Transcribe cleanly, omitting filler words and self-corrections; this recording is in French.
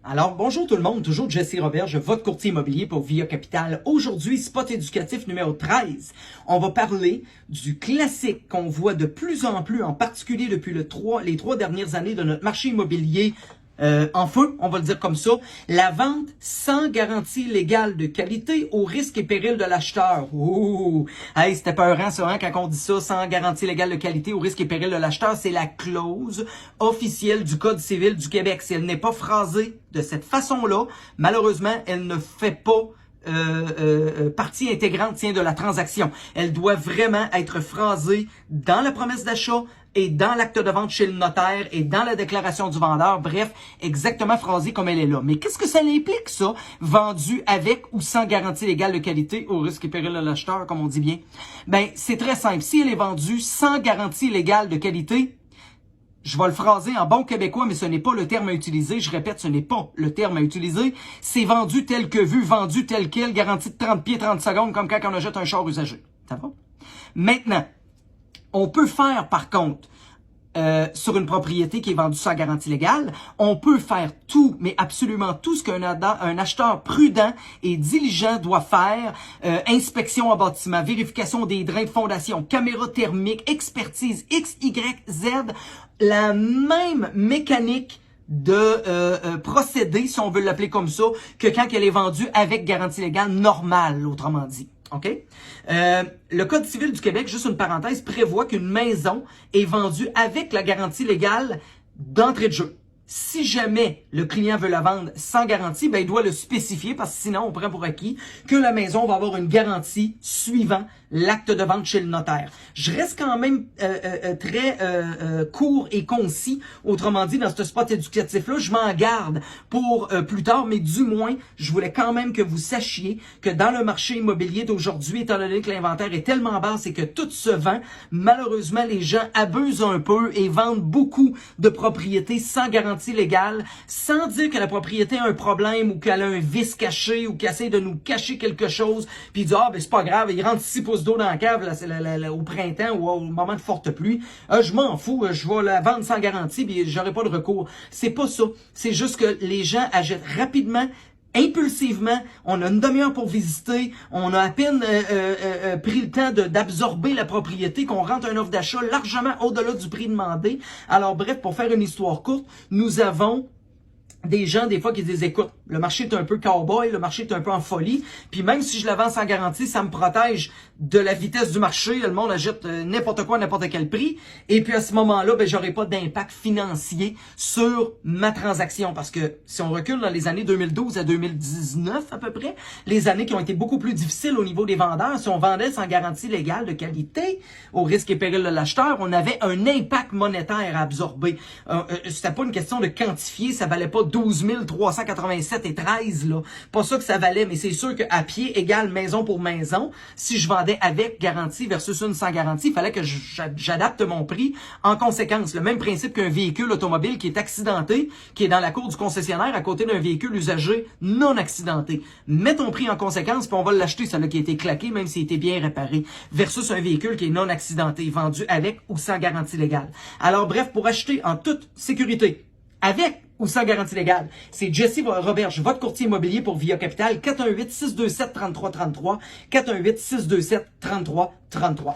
Alors, bonjour tout le monde, toujours Jesse Roberge, votre courtier immobilier pour Via Capital. Aujourd'hui, spot éducatif numéro 13. On va parler du classique qu'on voit de plus en plus, en particulier depuis les trois dernières années de notre marché immobilier en feu, on va le dire comme ça. La vente sans garantie légale de qualité au risque et péril de l'acheteur. Ouh! Hey, c'était peurant ça, hein, quand on dit ça, sans garantie légale de qualité au risque et péril de l'acheteur. C'est la clause officielle du Code civil du Québec. Si elle n'est pas phrasée de cette façon-là, malheureusement, elle ne fait pas partie intégrante de la transaction. Elle doit vraiment être phrasée dans la promesse d'achat et dans l'acte de vente chez le notaire et dans la déclaration du vendeur. Bref, exactement phrasée comme elle est là. Mais qu'est-ce que ça implique, ça? Vendu avec ou sans garantie légale de qualité au risque et péril de l'acheteur, comme on dit bien? Ben, c'est très simple. Si elle est vendue sans garantie légale de qualité, je vais le phraser en bon québécois, mais ce n'est pas le terme à utiliser. Je répète, ce n'est pas le terme à utiliser. C'est vendu tel que vu, vendu tel quel, garantie de 30 pieds, 30 secondes, comme quand on achète un char usagé. Ça va? Maintenant, on peut faire, par contre, sur une propriété qui est vendue sans garantie légale, on peut faire tout, mais absolument tout ce qu'un acheteur prudent et diligent doit faire. Inspection en bâtiment, vérification des drains de fondation, caméra thermique, expertise X, Y, Z, la même mécanique de procédé, si on veut l'appeler comme ça, que quand elle est vendue avec garantie légale normale, autrement dit. OK? Le Code civil du Québec, juste une parenthèse, prévoit qu'une maison est vendue avec la garantie légale d'entrée de jeu. Si jamais le client veut la vendre sans garantie, ben il doit le spécifier parce que sinon on prend pour acquis que la maison va avoir une garantie suivant l'acte de vente chez le notaire. Je reste quand même très court et concis. Autrement dit, dans ce spot éducatif-là, je m'en garde pour plus tard, mais du moins, je voulais quand même que vous sachiez que dans le marché immobilier d'aujourd'hui, étant donné que l'inventaire est tellement bas et que tout se vend, malheureusement, les gens abusent un peu et vendent beaucoup de propriétés sans garantie légale, sans dire que la propriété a un problème ou qu'elle a un vice caché ou qu'elle essaie de nous cacher quelque chose, puis ils disent « Ah, ben c'est pas grave, il rentre 6 pouces d'eau dans la cave là, au printemps ou au moment de forte pluie. Je m'en fous, je vais la vendre sans garantie puis j'aurai pas de recours. » C'est pas ça. C'est juste que les gens achètent rapidement, impulsivement. On a une demi-heure pour visiter. On a à peine pris le temps d'absorber la propriété, qu'on rentre une offre d'achat largement au-delà du prix demandé. Alors bref, pour faire une histoire courte, nous avons des gens, des fois, qui disent, écoute, le marché est un peu cowboy, le marché est un peu en folie, puis même si je la vends sans garantie, ça me protège de la vitesse du marché, le monde achète n'importe quoi, n'importe quel prix, et puis à ce moment-là, ben j'aurai pas d'impact financier sur ma transaction, parce que si on recule dans les années 2012 à 2019 à peu près, les années qui ont été beaucoup plus difficiles au niveau des vendeurs, si on vendait sans garantie légale de qualité, au risque et péril de l'acheteur, on avait un impact monétaire à absorber. C'était pas une question de quantifier, ça valait pas 12 387 et 13, là. Pas ça que ça valait, mais c'est sûr qu'à pied égale maison pour maison. Si je vendais avec garantie versus une sans garantie, il fallait que j'adapte mon prix en conséquence. Le même principe qu'un véhicule automobile qui est accidenté, qui est dans la cour du concessionnaire à côté d'un véhicule usagé non accidenté. Mets ton prix en conséquence, puis on va l'acheter, celui qui a été claqué, même s'il était bien réparé, versus un véhicule qui est non accidenté, vendu avec ou sans garantie légale. Alors bref, pour acheter en toute sécurité, avec ou sans garantie légale. C'est Jesse Roberge, votre courtier immobilier pour Via Capital, 418-627-3333, 418-627-3333.